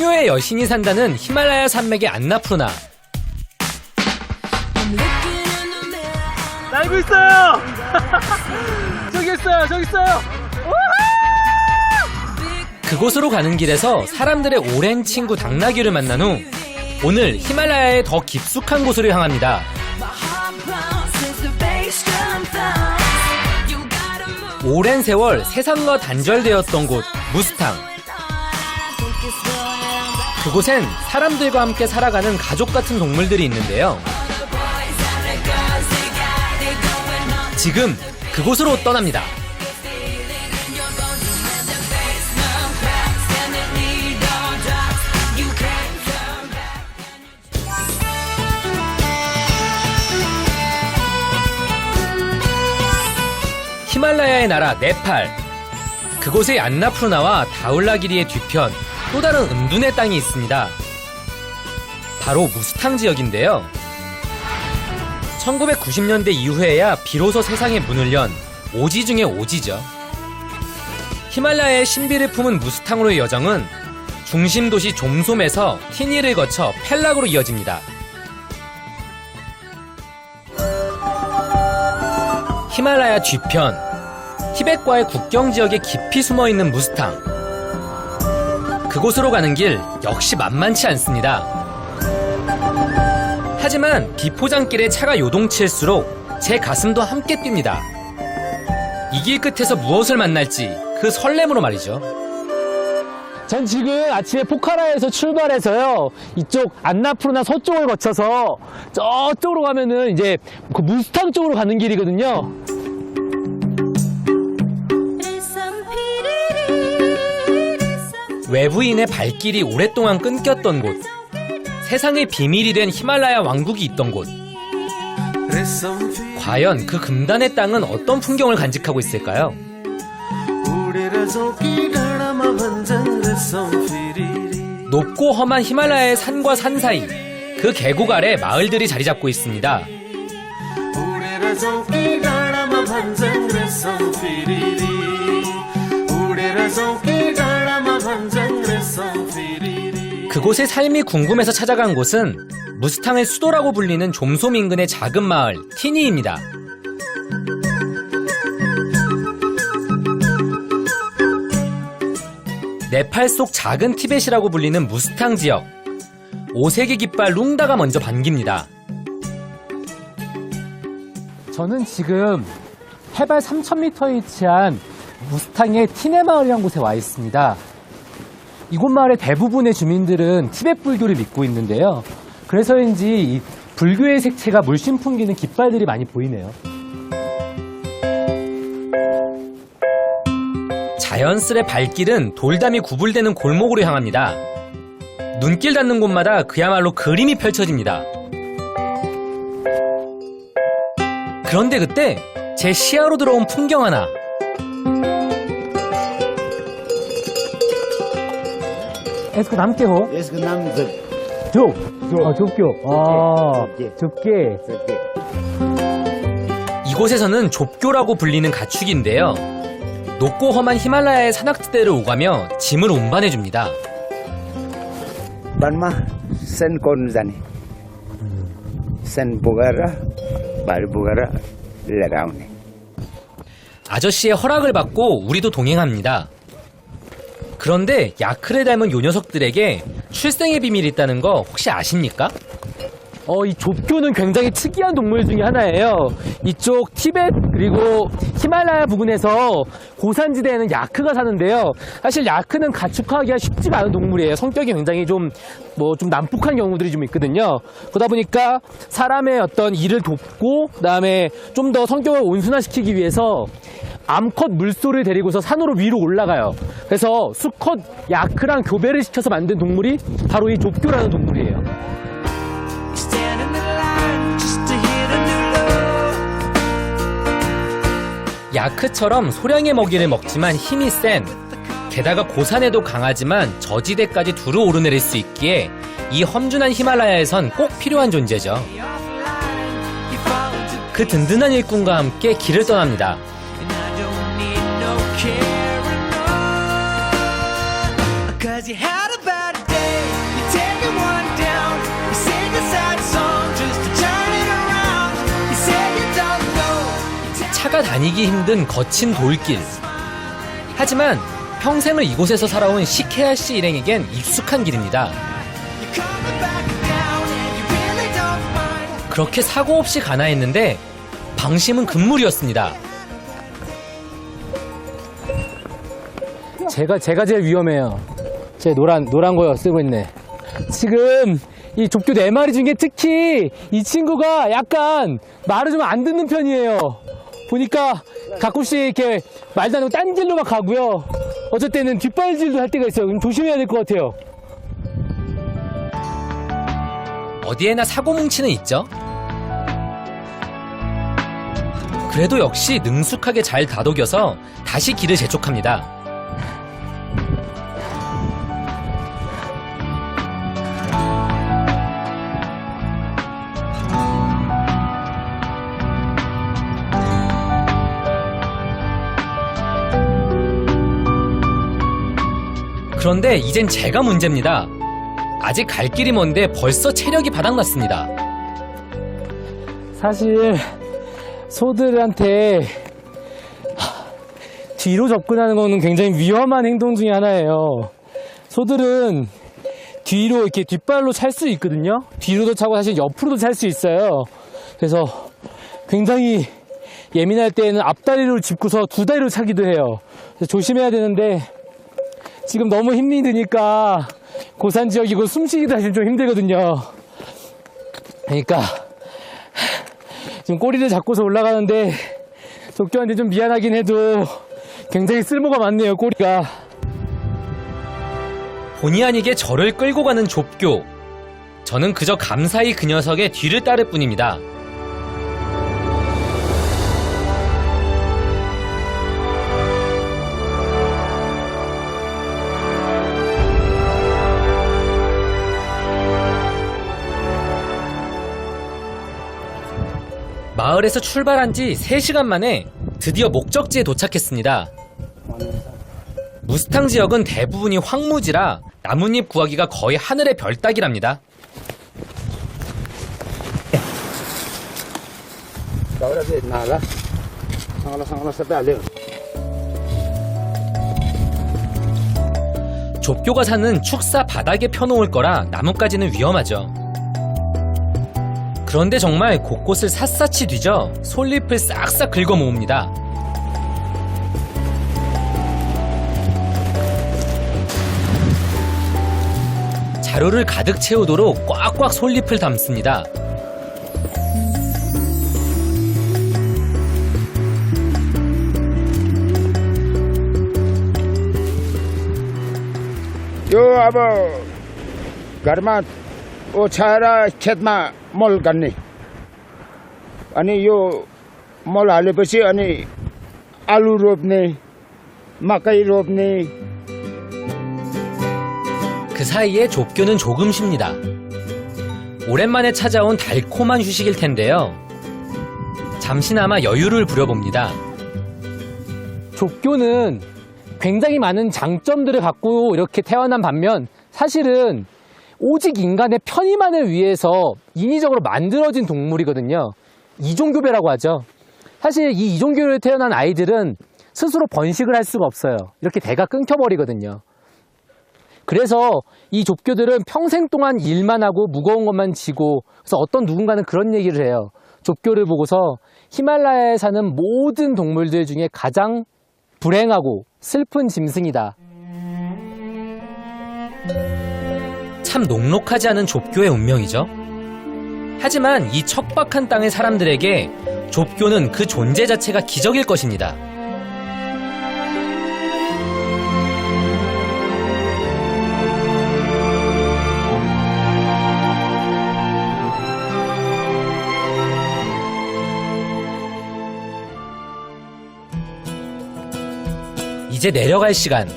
풍요의 여신이 산다는 히말라야 산맥의 안나푸르나. 날고 있어요! 저기 있어요! 저기 있어요! 그곳으로 가는 길에서 사람들의 오랜 친구 당나귀를 만난 후 오늘 히말라야의 더 깊숙한 곳으로 향합니다. 오랜 세월 세상과 단절되었던 곳 무스탕. 그곳엔 사람들과 함께 살아가는 가족 같은 동물들이 있는데요. 지금 그곳으로 떠납니다. 히말라야의 나라 네팔. 그곳의 안나푸르나와 다울라기리의 뒤편 또 다른 은둔의 땅이 있습니다. 바로 무스탕 지역인데요. 1990년대 이후에야 비로소 세상에 문을 연 오지 중의 오지죠. 히말라야의 신비를 품은 무스탕으로의 여정은 중심 도시 좀솜에서 티니를 거쳐 펠락으로 이어집니다. 히말라야 뒤편, 티벳과의 국경 지역에 깊이 숨어있는 무스탕. 그곳으로 가는 길 역시 만만치 않습니다. 하지만 비포장길에 차가 요동칠수록 제 가슴도 함께 뜁니다. 이 길 끝에서 무엇을 만날지 그 설렘으로 말이죠. 전 지금 아침에 포카라에서 출발해서요, 이쪽 안나푸르나 서쪽을 거쳐서 저쪽으로 가면은 이제 그 무스탕 쪽으로 가는 길이거든요. 외부인의 발길이 오랫동안 끊겼던 곳, 세상의 비밀이 된 히말라야 왕국이 있던 곳. 과연 그 금단의 땅은 어떤 풍경을 간직하고 있을까요? 높고 험한 히말라야의 산과 산 사이, 그 계곡 아래 마을들이 자리 잡고 있습니다. 그곳의 삶이 궁금해서 찾아간 곳은 무스탕의 수도라고 불리는 좀솜 인근의 작은 마을 티니입니다. 네팔 속 작은 티벳이라고 불리는 무스탕 지역. 5세기 깃발 룽다가 먼저 반깁니다. 저는 지금 해발 3,000m에 위치한 무스탕의 티네 마을이라는 곳에 와 있습니다. 이곳 마을의 대부분의 주민들은 티벳 불교를 믿고 있는데요. 그래서인지 이 불교의 색채가 물씬 풍기는 깃발들이 많이 보이네요. 자연스레 발길은 돌담이 구불되는 골목으로 향합니다. 눈길 닿는 곳마다 그야말로 그림이 펼쳐집니다. 그런데 그때 제 시야로 들어온 풍경 하나. 에스크 남께호. यसको नाम 좁. 좁교. 좁게. 이곳에서는 좁교라고 불리는 가축인데요. 높고 험한 히말라야의 산악지대를 오가며 짐을 운반해줍니다. वनमा सन कोर्नु जाने सन बोकेर भारी बोकेर लिएर आउने. 아저씨의 허락을 받고 우리도 동행합니다. 그런데 야크를 닮은 요 녀석들에게 출생의 비밀이 있다는 거 혹시 아십니까? 이 좁교는 굉장히 특이한 동물 중에 하나예요. 이쪽 티벳 그리고 히말라야 부근에서 고산지대에는 야크가 사는데요. 사실 야크는 가축화하기가 쉽지가 않은 동물이에요. 성격이 굉장히 좀 난폭한 경우들이 좀 있거든요. 그러다 보니까 사람의 어떤 일을 돕고 그다음에 좀 더 성격을 온순화시키기 위해서 암컷 물소를 데리고서 산으로 위로 올라가요. 그래서 수컷 야크랑 교배를 시켜서 만든 동물이 바로 이 좁교라는 동물이에요. 야크처럼 소량의 먹이를 먹지만 힘이 센, 게다가 고산에도 강하지만 저지대까지 두루 오르내릴 수 있기에 이 험준한 히말라야에선 꼭 필요한 존재죠. 그 든든한 일꾼과 함께 길을 떠납니다. 다니기 힘든 거친 돌길. 하지만 평생을 이곳에서 살아온 시케아 씨 일행에겐 익숙한 길입니다. 그렇게 사고 없이 가나 했는데 방심은 금물이었습니다. 제가 제일 위험해요. 제 노란 거 쓰고 있네. 지금 이 좁교 4마리 중에 특히 이 친구가 약간 말을 좀 안 듣는 편이에요. 보니까 가끔씩 이렇게 말도 안 하고 딴 길로 막 가고요. 어쩔 때는 뒷발질도 할 때가 있어요. 그럼 조심해야 될 것 같아요. 어디에나 사고 뭉치는 있죠. 그래도 역시 능숙하게 잘 다독여서 다시 길을 재촉합니다. 그런데 이젠 제가 문제입니다. 아직 갈 길이 먼데 벌써 체력이 바닥났습니다. 사실 소들한테 뒤로 접근하는 거는 굉장히 위험한 행동 중에 하나예요. 소들은 뒤로 이렇게 뒷발로 찰 수 있거든요. 뒤로도 차고 사실 옆으로도 찰 수 있어요. 그래서 굉장히 예민할 때는 앞다리로 짚고서 두 다리로 차기도 해요. 그래서 조심해야 되는데 지금 너무 힘이 드니까 고산 지역이고 숨쉬기도 사실 좀 힘들거든요. 그러니까 지금 꼬리를 잡고서 올라가는데 족교한테 좀 미안하긴 해도 굉장히 쓸모가 많네요, 꼬리가. 본의 아니게 저를 끌고 가는 좁교. 저는 그저 감사히 그 녀석의 뒤를 따를 뿐입니다. 마을에서 출발한 지 3시간 만에 드디어 목적지에 도착했습니다. 무스탕 지역은 대부분이 황무지라 나뭇잎 구하기가 거의 하늘의 별 따기랍니다. 좁교가 사는 축사 바닥에 펴놓을 거라 나뭇가지는 위험하죠. 그런데 정말 곳곳을 샅샅이 뒤져 솔잎을 싹싹 긁어 모읍니다. 자루를 가득 채우도록 꽉꽉 솔잎을 담습니다. यो अब घरमा ओछाएर खेतमा मल गर्ने अनि यो मल हालेपछि अनि आलु रोप्ने मकै रोप्ने. 그 사이에 좁교는 조금 쉽니다. 오랜만에 찾아온 달콤한 휴식일 텐데요. 잠시나마 여유를 부려봅니다. 족교는 굉장히 많은 장점들을 갖고 이렇게 태어난 반면 사실은 오직 인간의 편의만을 위해서 인위적으로 만들어진 동물이거든요. 이종교배라고 하죠. 사실 이 이종교배로 태어난 아이들은 스스로 번식을 할 수가 없어요. 이렇게 대가 끊겨버리거든요. 그래서 이 족교들은 평생 동안 일만 하고 무거운 것만 지고, 그래서 어떤 누군가는 그런 얘기를 해요. 족교를 보고서 히말라야에 사는 모든 동물들 중에 가장 불행하고 슬픈 짐승이다. 참 녹록하지 않은 좁교의 운명이죠. 하지만 이 척박한 땅의 사람들에게 좁교는 그 존재 자체가 기적일 것입니다. 이제 내려갈 시간.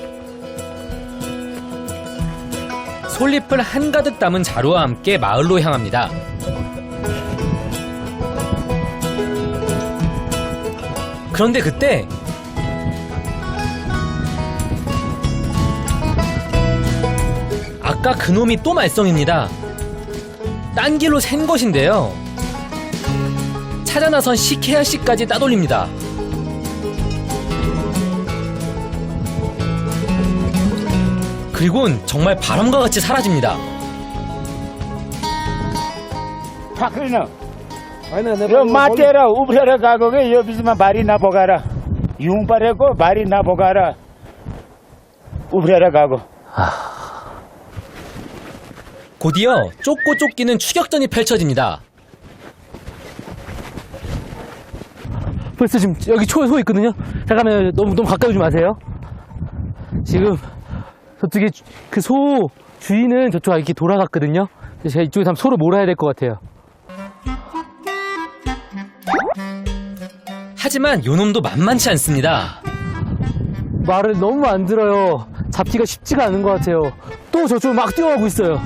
솔잎을 한가득 담은 자루와 함께 마을로 향합니다. 그런데 그때 아까 그놈이 또 말썽입니다. 딴 길로 샌 것인데요. 찾아 나선 시케아 씨까지 따돌립니다. 그리곤 정말 바람과 같이 사라집니다. 파크리노 요 마테라 우브라라 가고게 요 비스마 바리 나 보가라 융파레고 바리 나 보가라 우브라라 가고 곧이어 쫓고 쫓기는 추격전이 펼쳐집니다. 벌써 지금 여기 소 있거든요. 잠깐만요. 너무 가까이 오지 마세요. 지금 저쪽에 그 소 주인은 저쪽 이렇게 돌아갔거든요. 그래서 제가 이쪽에서 한번 소를 몰아야 될 것 같아요. 하지만 요놈도 만만치 않습니다. 말을 너무 안 들어요. 잡기가 쉽지가 않은 것 같아요. 또 저쪽으로 막 뛰어가고 있어요.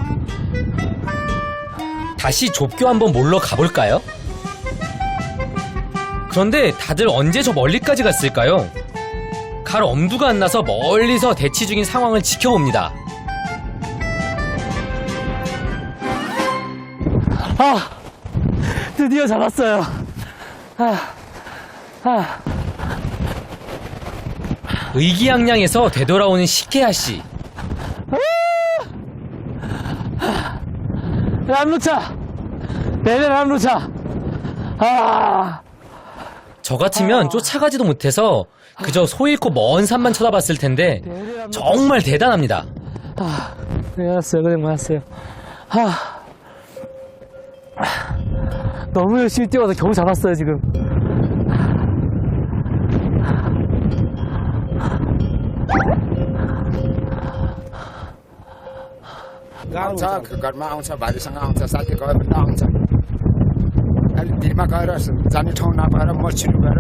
다시 좁교 한번 몰러 가볼까요? 그런데 다들 언제 저 멀리까지 갔을까요? 갈 엄두가 안 나서 멀리서 대치 중인 상황을 지켜봅니다. 아, 드디어 잡았어요. 의기양양해서 되돌아오는 시케야 씨. 람루차! 내내 람루차! 저 같으면 쫓아가지도 못해서 그저 소 잃고 먼 산만 쳐다봤을 텐데 정말 대단합니다. 알았어요. 고생 많았어요. 너무 열심히 뛰어서 겨우 잡았어요, 지금. आउँछ घरमा आउँछ भाइसँग आउँछ साथी गयो भने आउँछ अहिले भिरमा गएर जाने ठाउँ नपाएर मर्सिनु गएर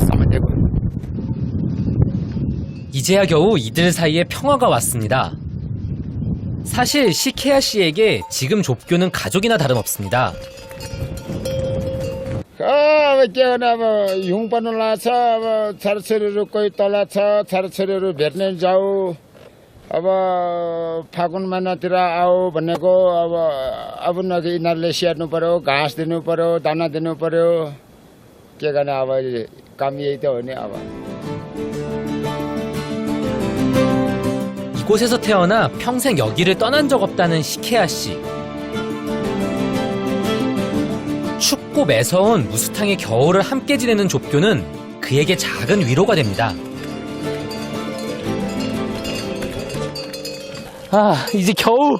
समातेको 이제야 겨우 이들 사이에 평화가 왔습니다. 사실 시케야 씨에게 지금 좁교는 가족이나 다름없습니다. अब के भने अब हिउँ पर्नु लाग्छ अब छोराछोरीहरू कोही तल छ छोराछोरीहरू भेट्ने जाऊ अब फागुन महिनातिर आऊ भनेको अब नदि यिनीहरूले स्याहार्नु पर्यो घाँस दिनु पर्यो दाना दिनु पर्यो के गर्ने अब काम यही त हो नि अब 이곳에서 태어나 평생 여기를 떠난 적 없다는 시케야 씨. 춥고 매서운 무스탕의 겨울을 함께 지내는 좁교는 그에게 작은 위로가 됩니다. 이제 겨우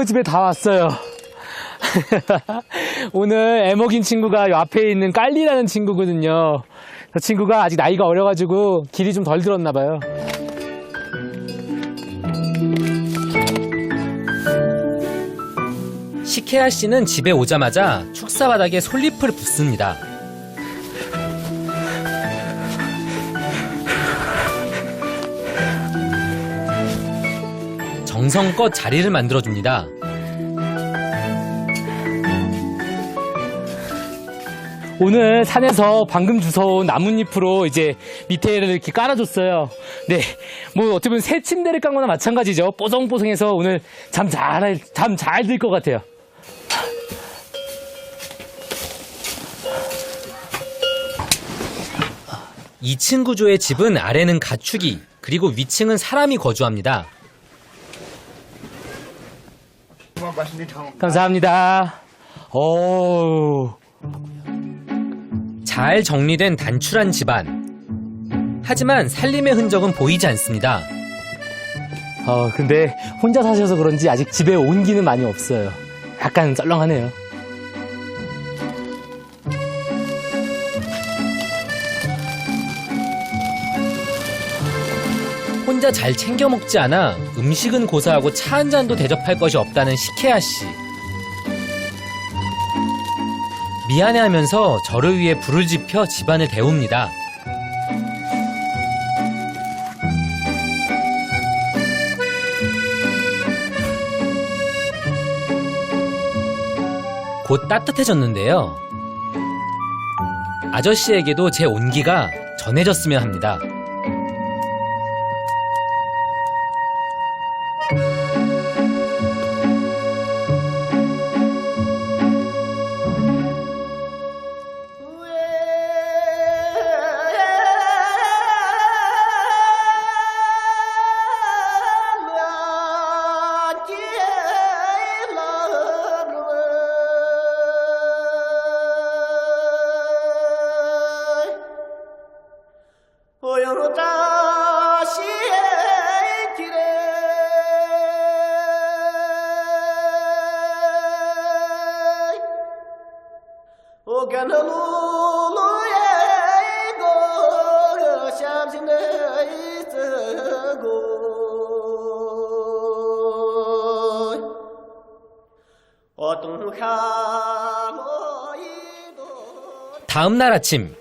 집에 다 왔어요. 오늘 애먹인 친구가 요 앞에 있는 깔리라는 친구거든요. 저 친구가 아직 나이가 어려가지고 길이 좀 덜 들었나봐요. 시케야 씨는 집에 오자마자 축사 바닥에 솔잎을 붓습니다. 정성껏 자리를 만들어줍니다. 오늘 산에서 방금 주워온 나뭇잎으로 이제 밑에를 이렇게 깔아줬어요. 네, 뭐 어떻게 보면 새 침대를 깐 거나 마찬가지죠. 뽀송뽀송해서 오늘 잠 잘 들 것 같아요. 이 층 구조의 집은 아래는 가축이, 그리고 위층은 사람이 거주합니다. 감사합니다. 잘 정리된 단출한 집안. 하지만 살림의 흔적은 보이지 않습니다. 근데 혼자 사셔서 그런지 아직 집에 온기는 많이 없어요. 약간 썰렁하네요. 혼자 잘 챙겨 먹지 않아 음식은 고사하고 차 한 잔도 대접할 것이 없다는 시케야 씨. 미안해하면서 저를 위해 불을 지펴 집안을 데웁니다. 곧 따뜻해졌는데요. 아저씨에게도 제 온기가 전해졌으면 합니다. 다음 날 아침,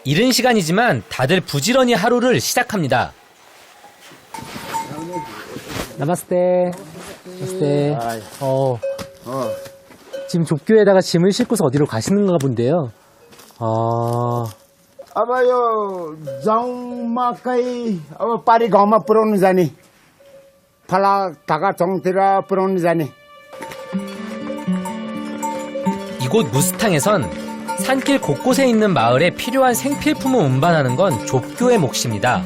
이른 시간이지만 다들 부지런히 하루를 시작합니다. 나마스테. 나마스테. 지금 족교에다가 짐을 싣고서 어디로 가시는가 본데요. अब यो जाउँमा कहीँ अब पारी गाउँमा पुर्याउनु जाने फला ढाका चौङतिर पुर्याउनु जाने 이곳 무스탕에선 산길 곳곳에 있는 마을에 필요한 생필품을 운반하는 건 족교의 몫입니다.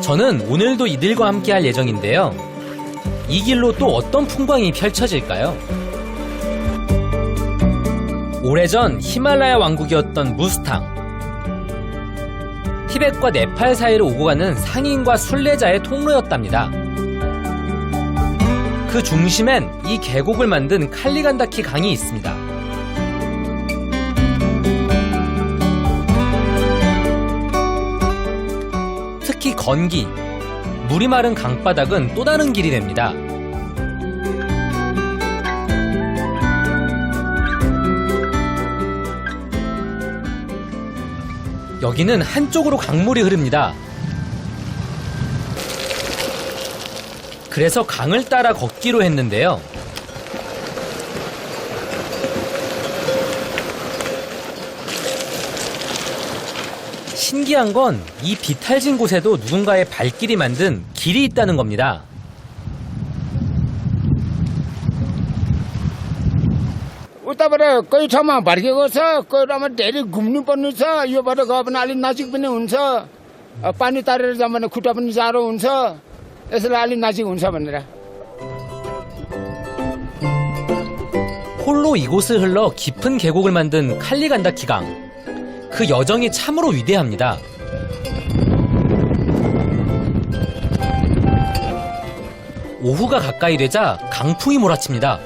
저는 오늘도 이들과 함께 할 예정인데요. 이 길로 또 어떤 풍광이 펼쳐질까요? 오래전 히말라야 왕국이었던 무스탕. 티벳과 네팔 사이를 오고 가는 상인과 순례자의 통로였답니다. 그 중심엔 이 계곡을 만든 칼리간다키 강이 있습니다. 특히 건기, 물이 마른 강바닥은 또 다른 길이 됩니다. 여기는 한쪽으로 강물이 흐릅니다. 그래서 강을 따라 걷기로 했는데요. 신기한 건 이 비탈진 곳에도 누군가의 발길이 만든 길이 있다는 겁니다. उताबाट कोही ठाउँमा भड्केको छ कोही ठाउँमा धेरै घुम्नु पर्ने छ योबाट गयो भने अलिक नजिक पनि हुन्छ पानी तारेर जाऊँ भने खुट्टा पनि जाडो हुन्छ यसैले अलिक नजिक हुन्छ भनेर 홀로 이곳을 흘러 깊은 계곡을 만든 칼리간다키 강. 그 여정이 참으로 위대합니다. 오후가 가까이 되자 강풍이 몰아칩니다.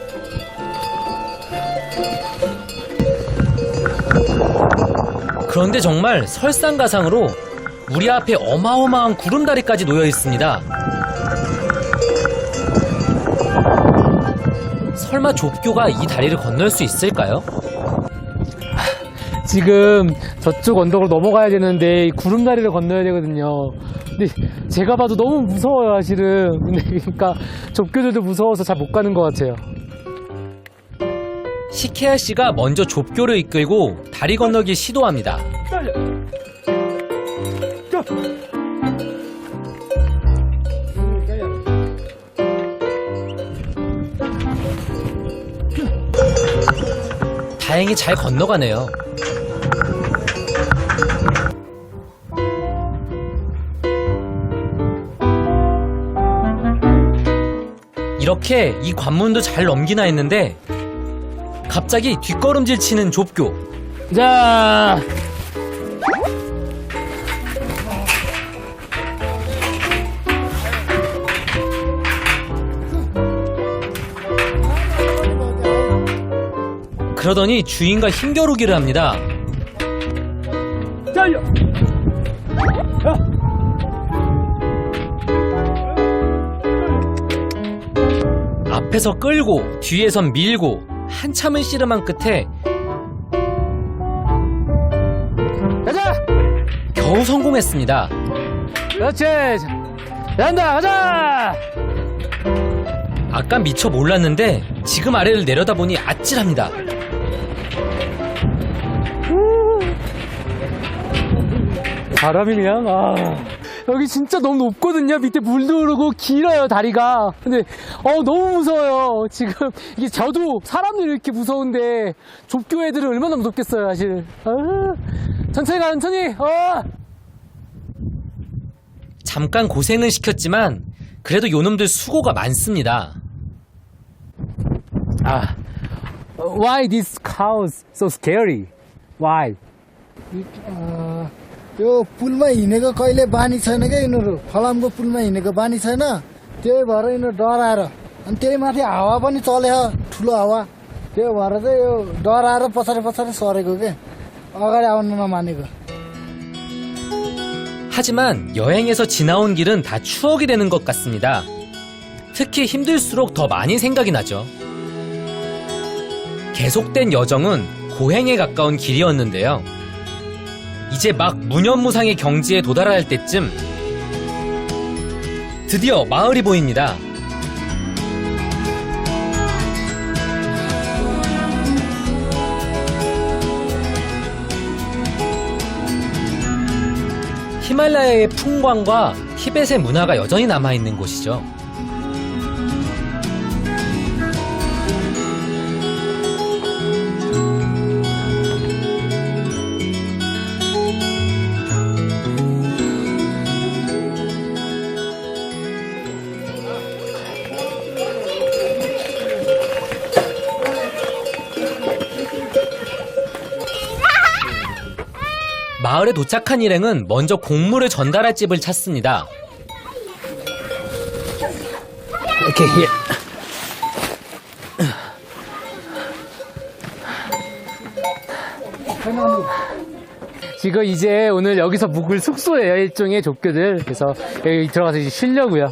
그런데 정말 설상가상으로 우리 앞에 어마어마한 구름다리까지 놓여 있습니다. 설마 족교가 이 다리를 건널 수 있을까요? 지금 저쪽 언덕을 넘어가야 되는데 이 구름다리를 건너야 되거든요. 근데 제가 봐도 너무 무서워요, 사실은. 근데 그러니까 족교들도 무서워서 잘 못 가는 것 같아요. 시케아 씨가 먼저 족교를 이끌고 다리 건너기 시도합니다. 다행히 잘 건너가네요. 이렇게 이 관문도 잘 넘기나 했는데 갑자기 뒷걸음질 치는 족교. 자, 그러더니 주인과 힘겨루기를 합니다. 달려! 앞에서 끌고 뒤에선 밀고 한참을 씨름한 끝에 가자! 겨우 성공했습니다. 그렇지! 간다, 가자! 아까 미처 몰랐는데 지금 아래를 내려다보니 아찔합니다. 바람이 그냥, 여기 진짜 너무 높거든요. 밑에 물도 흐르고 길어요, 다리가. 근데, 너무 무서워요. 지금, 이게 저도 사람들이 이렇게 무서운데, 족교 애들은 얼마나 무섭겠어요, 사실. 천천히 가, 천천히, 잠깐 고생은 시켰지만 그래도 요놈들 수고가 많습니다. Why these cows so scary? Why? यो पुलमा हिँडेको कहिले बानी छैन क्या यिनीहरू फलामको पुलमा हिँडेको बानी छैन त्यही भएर यिनीहरू डराएर अनि त्यही माथि हावा पनि चले ठुलो हावा त्यो भएर चाहिँ यो डराएर पछाडि पछाडि सरेको के अगाडि आउनु नमानेको. 하지만 여행에서 지나온 길은 다 추억이 되는 것 같습니다. 특히 힘들수록 더 많이 생각이 나죠. 계속된 여정은 고행에 가까운 길이었는데요. 이제 막 무념무상의 경지에 도달할 때쯤 드디어 마을이 보입니다. 히말라야의 풍광과 티벳의 문화가 여전히 남아있는 곳이죠. 마을에 도착한 일행은 먼저 곡물을 전달할 집을 찾습니다. 이렇게 지금 이제 오늘 여기서 묵을 숙소예요. 일종의 족교들. 그래서 여기 들어가서 이제 쉬려고요.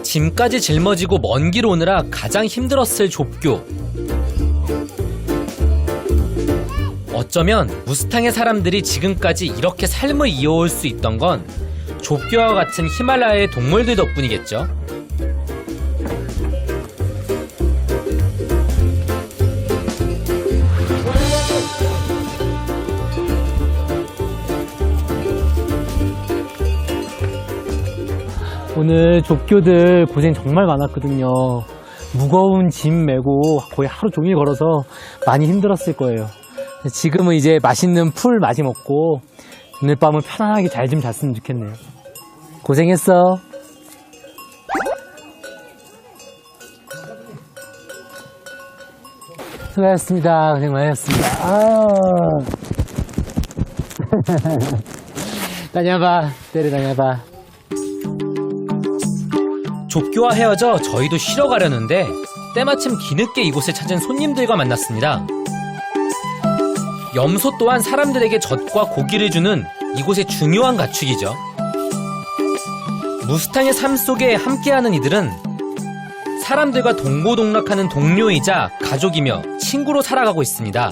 짐까지 짊어지고 먼 길 오느라 가장 힘들었을 족교. 어쩌면 무스탕의 사람들이 지금까지 이렇게 삶을 이어올 수 있던 건 족교와 같은 히말라야의 동물들 덕분이겠죠. 오늘 족교들 고생 정말 많았거든요. 무거운 짐 메고 거의 하루 종일 걸어서 많이 힘들었을 거예요. 지금은 이제 맛있는 풀 많이 먹고 오늘 밤은 편안하게 잘 좀 잤으면 좋겠네요. 고생했어. 수고하셨습니다. 고생 많으셨습니다. 다녀봐. 때려 다녀봐. 족교와 헤어져 저희도 쉬러 가려는데 때마침 뒤늦게 이곳을 찾은 손님들과 만났습니다. 염소 또한 사람들에게 젖과 고기를 주는 이곳의 중요한 가축이죠. 무스탕의 삶 속에 함께하는 이들은 사람들과 동고동락하는 동료이자 가족이며 친구로 살아가고 있습니다.